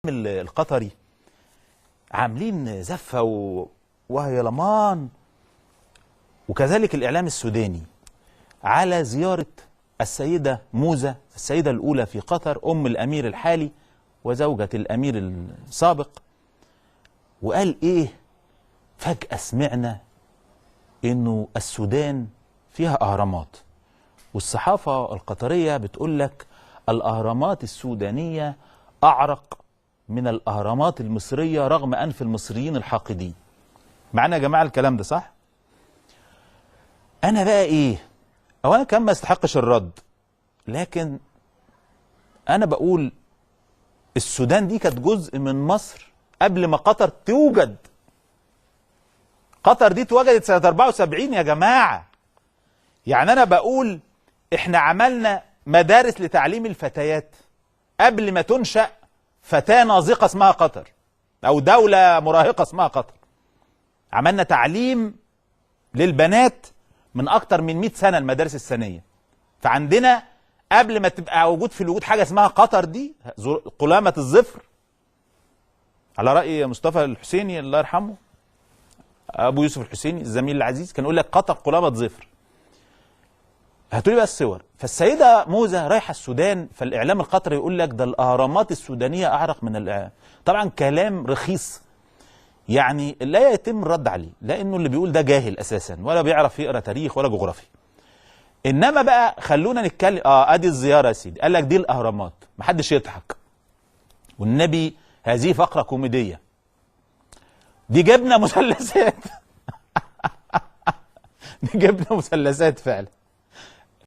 القطري عاملين زفة وهيلمان، وكذلك الإعلام السوداني على زيارة السيدة موزة السيدة الأولى في قطر، أم الأمير الحالي وزوجة الأمير السابق. وقال إيه؟ فجأة سمعنا إنه السودان فيها أهرامات، والصحافة القطرية بتقول لك الأهرامات السودانية أعرق من الأهرامات المصرية رغم أنف المصريين الحاقدين. معنا يا جماعة الكلام ده صح؟ أنا بقى إيه؟ أو أنا كان ما استحقش الرد، لكن أنا بقول السودان دي كانت جزء من مصر قبل ما قطر توجد. قطر دي اتوجدت سنة 74 يا جماعة. يعني أنا بقول إحنا عملنا مدارس لتعليم الفتيات قبل ما تنشأ فتاة ناضقة اسمها قطر أو دولة مراهقة اسمها قطر. عملنا تعليم للبنات من أكتر من 100 سنة، المدارس السنية. فعندنا قبل ما تبقى وجود في الوجود حاجة اسمها قطر دي قلامة الظفر، على رأي مصطفى الحسيني الله يرحمه، أبو يوسف الحسيني الزميل العزيز، كان يقول لك قطر قلامة ظفر. هاتولي بقى الصور. فالسيدة موزة رايحة السودان، فالإعلام القطري يقول لك ده الأهرامات السودانية أعرق من الإعلام. طبعا كلام رخيص يعني لا يتم الرد عليه، لأنه اللي بيقول ده جاهل أساسا ولا بيعرف يقرأ تاريخ ولا جغرافيا. إنما بقى خلونا نتكلم. أدي الزيارة يا سيدي، قال لك دي الأهرامات، محدش يضحك. والنبي هذه فقرة كوميدية، دي جبنة مثلثات دي جبنة مثلثات فعلا.